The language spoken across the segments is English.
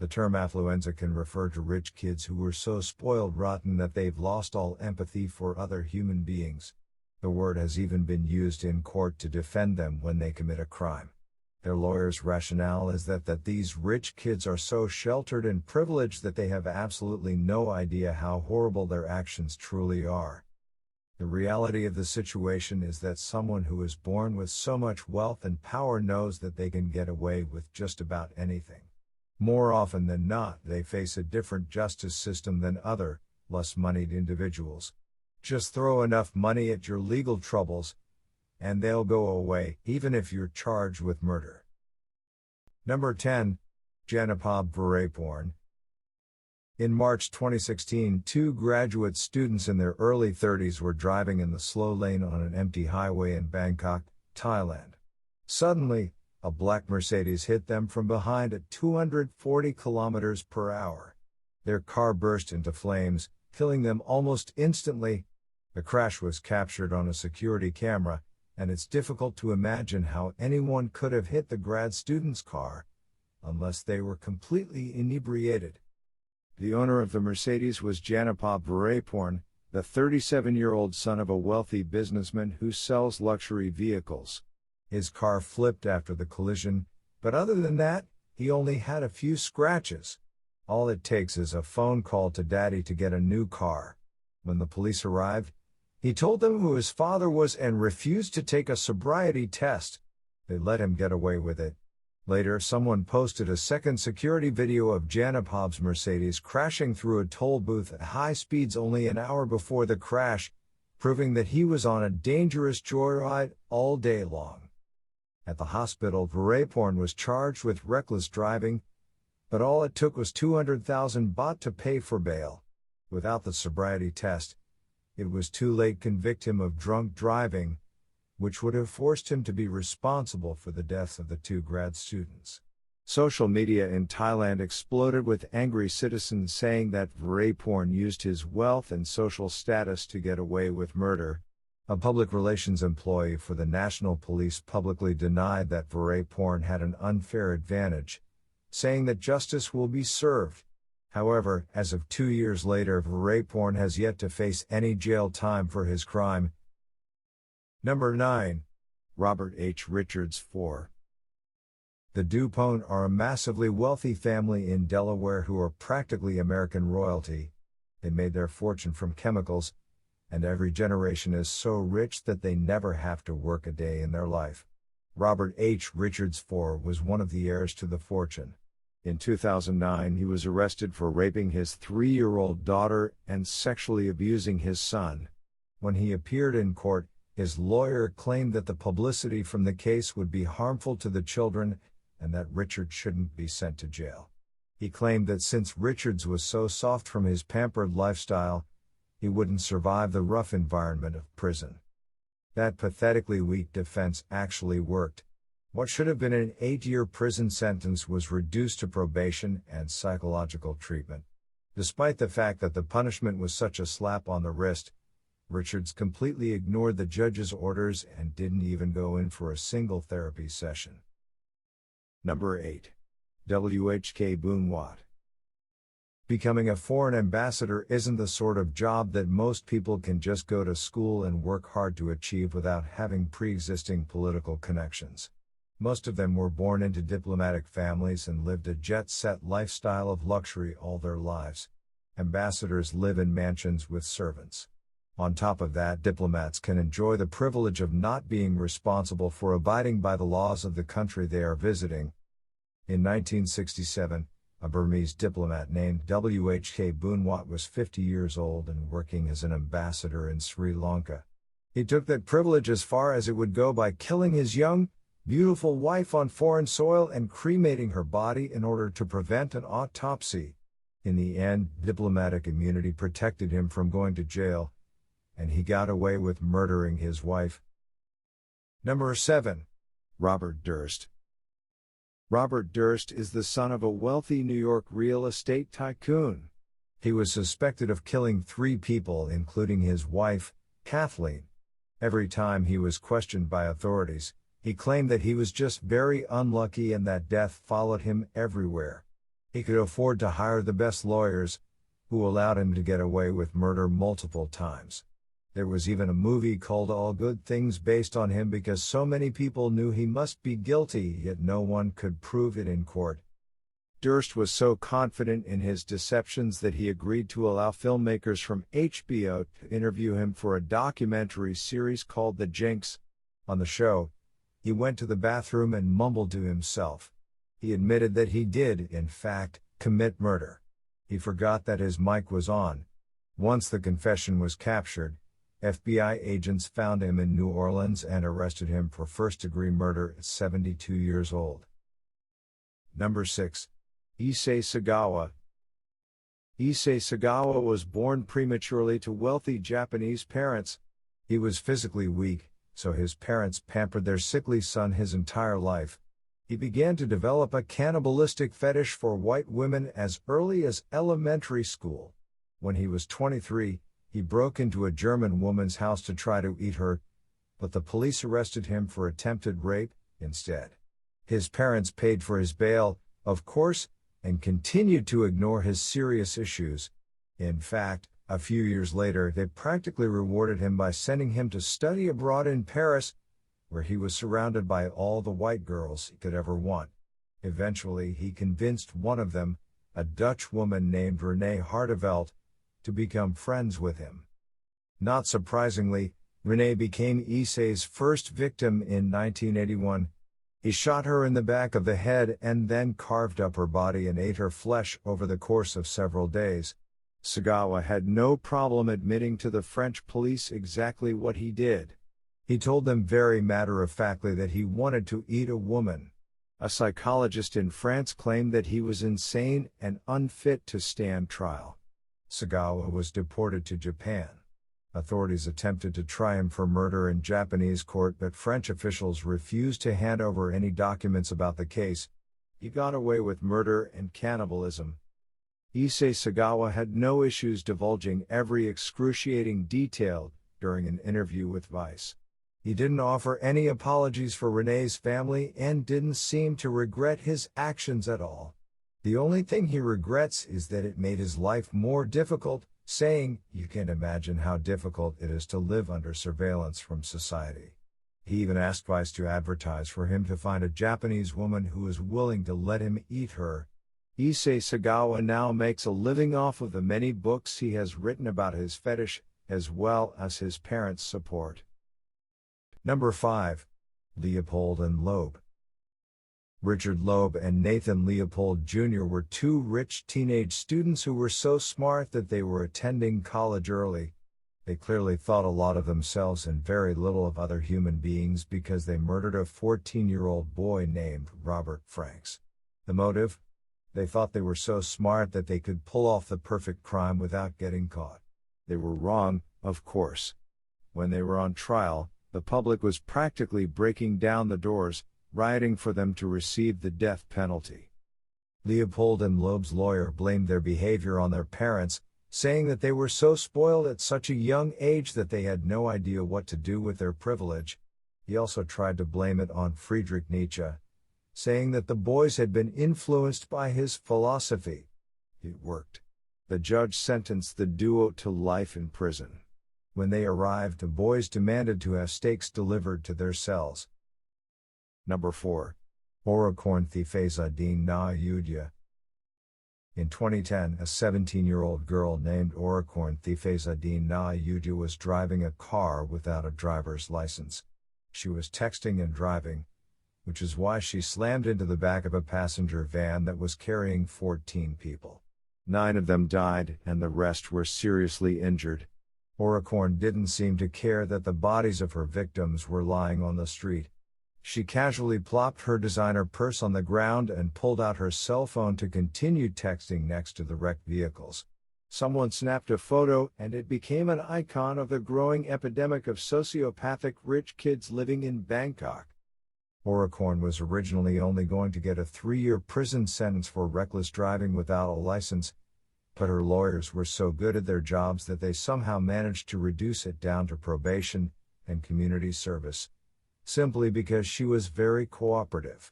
The term affluenza can refer to rich kids who were so spoiled rotten that they've lost all empathy for other human beings. The word has even been used in court to defend them when they commit a crime. Their lawyer's rationale is that these rich kids are so sheltered and privileged that they have absolutely no idea how horrible their actions truly are. The reality of the situation is that someone who is born with so much wealth and power knows that they can get away with just about anything. More often than not, they face a different justice system than other, less moneyed individuals. Just throw enough money at your legal troubles, and they'll go away, even if you're charged with murder. Number 10. Janna Pawar porn. In March 2016, two graduate students in their early 30s were driving in the slow lane on an empty highway in Bangkok, Thailand. Suddenly, a black Mercedes hit them from behind at 240 kilometers per hour. Their car burst into flames, killing them almost instantly. The crash was captured on a security camera, and it's difficult to imagine how anyone could have hit the grad student's car, unless they were completely inebriated. The owner of the Mercedes was Janna Pawar, the 37-year-old son of a wealthy businessman who sells luxury vehicles. His car flipped after the collision, but other than that, he only had a few scratches. All it takes is a phone call to daddy to get a new car. When the police arrived, he told them who his father was and refused to take a sobriety test. They let him get away with it. Later, someone posted a second security video of Janna Pawar's Mercedes crashing through a toll booth at high speeds only an hour before the crash, proving that he was on a dangerous joyride all day long. At the hospital, Pawar was charged with reckless driving, but all it took was 200,000 baht to pay for bail. Without the sobriety test, it was too late to convict him of drunk driving, which would have forced him to be responsible for the deaths of the two grad students. Social media in Thailand exploded with angry citizens saying that Pawar used his wealth and social status to get away with murder. A public relations employee for the National Police publicly denied that Pawar had an unfair advantage, saying that justice will be served. However, as of 2 years later, Pawar has yet to face any jail time for his crime. Number 9. Robert H. Richards 4. The Dupont are a massively wealthy family in Delaware who are practically American royalty. They made their fortune from chemicals, and every generation is so rich that they never have to work a day in their life. Robert H. Richards IV was one of the heirs to the fortune. In 2009, he was arrested for raping his 3-year-old daughter and sexually abusing his son. When he appeared in court, his lawyer claimed that the publicity from the case would be harmful to the children and that Richard shouldn't be sent to jail. He claimed that since Richards was so soft from his pampered lifestyle, he wouldn't survive the rough environment of prison. That pathetically weak defense actually worked. What should have been an 8-year prison sentence was reduced to probation and psychological treatment. Despite the fact that the punishment was such a slap on the wrist, Richards completely ignored the judge's orders and didn't even go in for a single therapy session. Number 8. WHK Boon Watt. Becoming a foreign ambassador isn't the sort of job that most people can just go to school and work hard to achieve without having pre-existing political connections. Most of them were born into diplomatic families and lived a jet-set lifestyle of luxury all their lives. Ambassadors live in mansions with servants. On top of that, diplomats can enjoy the privilege of not being responsible for abiding by the laws of the country they are visiting. In 1967, a Burmese diplomat named WHK Boon Watt was 50 years old and working as an ambassador in Sri Lanka. He took that privilege as far as it would go by killing his young, beautiful wife on foreign soil and cremating her body in order to prevent an autopsy. In the end, diplomatic immunity protected him from going to jail, and he got away with murdering his wife. Number 7. Robert Durst. Robert Durst is the son of a wealthy New York real estate tycoon. He was suspected of killing 3 people, including his wife, Kathleen. Every time he was questioned by authorities, he claimed that he was just very unlucky and that death followed him everywhere. He could afford to hire the best lawyers, who allowed him to get away with murder multiple times. There was even a movie called All Good Things based on him because so many people knew he must be guilty, yet no one could prove it in court. Durst was so confident in his deceptions that he agreed to allow filmmakers from HBO to interview him for a documentary series called The Jinx. On the show, he went to the bathroom and mumbled to himself. He admitted that he did, in fact, commit murder. He forgot that his mic was on. Once the confession was captured, FBI agents found him in New Orleans and arrested him for first-degree murder at 72 years old. Number 6. Issei Sagawa. Issei Sagawa was born prematurely to wealthy Japanese parents. He was physically weak, so his parents pampered their sickly son his entire life. He began to develop a cannibalistic fetish for white women as early as elementary school. When he was 23, he broke into a German woman's house to try to eat her, but the police arrested him for attempted rape instead. His parents paid for his bail, of course, and continued to ignore his serious issues. In fact, a few years later they practically rewarded him by sending him to study abroad in Paris, where he was surrounded by all the white girls he could ever want. Eventually he convinced one of them, a Dutch woman named Renee Hartevelt, to become friends with him. Not surprisingly, Renee became Issei's first victim in 1981. He shot her in the back of the head and then carved up her body and ate her flesh over the course of several days. Sagawa had no problem admitting to the French police exactly what he did. He told them very matter-of-factly that he wanted to eat a woman. A psychologist in France claimed that he was insane and unfit to stand trial. Sagawa was deported to Japan. Authorities attempted to try him for murder in Japanese court, but French officials refused to hand over any documents about the case. He got away with murder and cannibalism. Issei Sagawa had no issues divulging every excruciating detail during an interview with Vice. He didn't offer any apologies for Renee's family and didn't seem to regret his actions at all. The only thing he regrets is that it made his life more difficult, saying, "You can't imagine how difficult it is to live under surveillance from society." He even asked Vice to advertise for him to find a Japanese woman who was willing to let him eat her. Issei Sagawa now makes a living off of the many books he has written about his fetish, as well as his parents' support. Number 5. Leopold and Loeb. Richard Loeb and Nathan Leopold Jr. were two rich teenage students who were so smart that they were attending college early. They clearly thought a lot of themselves and very little of other human beings because they murdered a 14-year-old boy named Robert Franks. The motive? They thought they were so smart that they could pull off the perfect crime without getting caught. They were wrong, of course. When they were on trial, the public was practically breaking down the doors, rioting for them to receive the death penalty. Leopold and Loeb's lawyer blamed their behavior on their parents, saying that they were so spoiled at such a young age that they had no idea what to do with their privilege. He also tried to blame it on Friedrich Nietzsche, saying that the boys had been influenced by his philosophy. It worked. The judge sentenced the duo to life in prison. When they arrived, the boys demanded to have steaks delivered to their cells. Number 4. Orakorn Thifezadine Na Yudya. In 2010, a 17-year-old girl named Orakorn Thifezadine Na Yudya was driving a car without a driver's license. She was texting and driving, which is why she slammed into the back of a passenger van that was carrying 14 people. 9 of them died and the rest were seriously injured. Orakorn didn't seem to care that the bodies of her victims were lying on the street. She casually plopped her designer purse on the ground and pulled out her cell phone to continue texting next to the wrecked vehicles. Someone snapped a photo and it became an icon of the growing epidemic of sociopathic rich kids living in Bangkok. Orakorn was originally only going to get a 3-year prison sentence for reckless driving without a license, but her lawyers were so good at their jobs that they somehow managed to reduce it down to probation and community service, simply because she was very cooperative.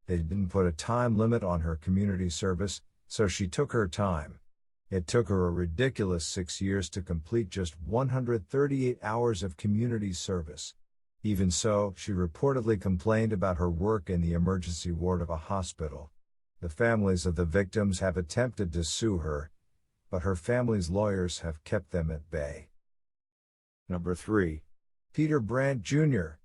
They didn't put a time limit on her community service, So she took her time. It took her a ridiculous 6 years to complete just 138 hours of community service. Even so, she reportedly complained about her work in the emergency ward of a hospital. The families of the victims have attempted to sue her, but her family's lawyers have kept them at bay. Number 3. Peter Brant Jr.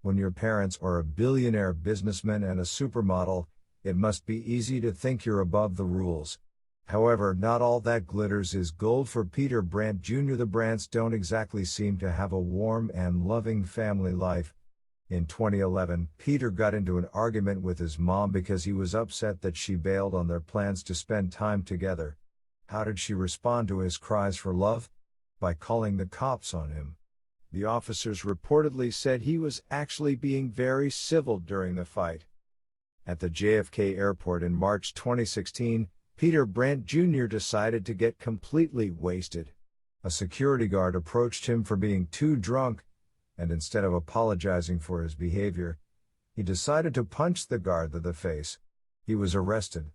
When your parents are a billionaire businessman and a supermodel, it must be easy to think you're above the rules. However, not all that glitters is gold for Peter Brant Jr. The Brants don't exactly seem to have a warm and loving family life. In 2011, Peter got into an argument with his mom because he was upset that she bailed on their plans to spend time together. How did she respond to his cries for love? By calling the cops on him. The officers reportedly said he was actually being very civil during the fight. At the JFK airport in March 2016, Peter Brant Jr. decided to get completely wasted. A security guard approached him for being too drunk, and instead of apologizing for his behavior, he decided to punch the guard in the face. He was arrested,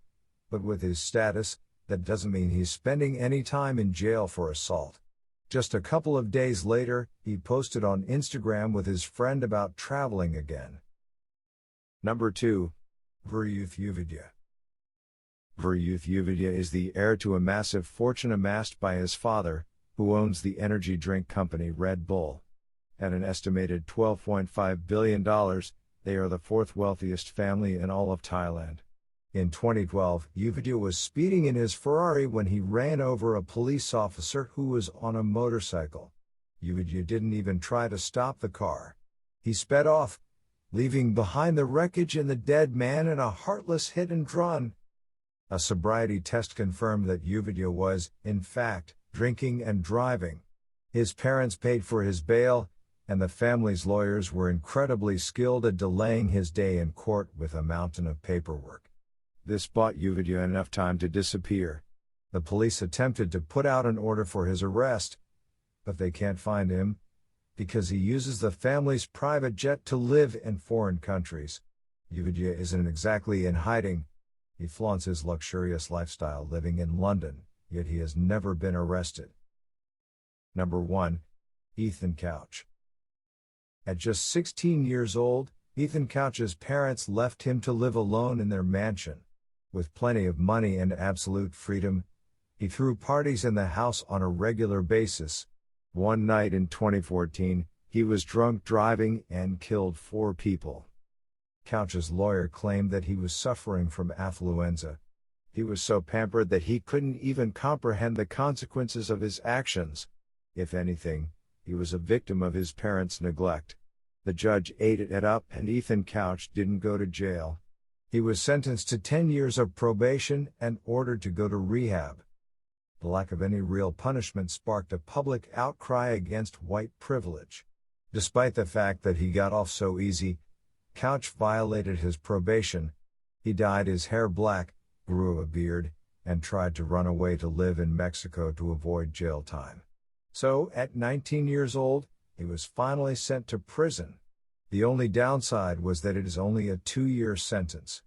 but with his status, that doesn't mean he's spending any time in jail for assault. Just a couple of days later, he posted on Instagram with his friend about traveling again. Number 2. Viruthuvidya. Viruthuvidya is the heir to a massive fortune amassed by his father, who owns the energy drink company Red Bull. At an estimated $12.5 billion, they are the fourth wealthiest family in all of Thailand. In 2012, Uvidya was speeding in his Ferrari when he ran over a police officer who was on a motorcycle. Uvidya didn't even try to stop the car. He sped off, leaving behind the wreckage and the dead man in a heartless hit and run. A sobriety test confirmed that Uvidya was, in fact, drinking and driving. His parents paid for his bail, and the family's lawyers were incredibly skilled at delaying his day in court with a mountain of paperwork. This bought Uvidya enough time to disappear. The police attempted to put out an order for his arrest, but they can't find him, because he uses the family's private jet to live in foreign countries. Uvidya isn't exactly in hiding. He flaunts his luxurious lifestyle living in London, yet he has never been arrested. Number 1. Ethan Couch. At just 16 years old, Ethan Couch's parents left him to live alone in their mansion. With plenty of money and absolute freedom, he threw parties in the house on a regular basis. One night in 2014, he was drunk driving and killed 4 people. Couch's lawyer claimed that he was suffering from affluenza. He was so pampered that he couldn't even comprehend the consequences of his actions. If anything, he was a victim of his parents' neglect. The judge ate it up and Ethan Couch didn't go to jail. He was sentenced to 10 years of probation and ordered to go to rehab. The lack of any real punishment sparked a public outcry against white privilege. Despite the fact that he got off so easy, Couch violated his probation. He dyed his hair black, grew a beard, and tried to run away to live in Mexico to avoid jail time. So, at 19 years old, he was finally sent to prison. The only downside was that it is only a 2-year sentence.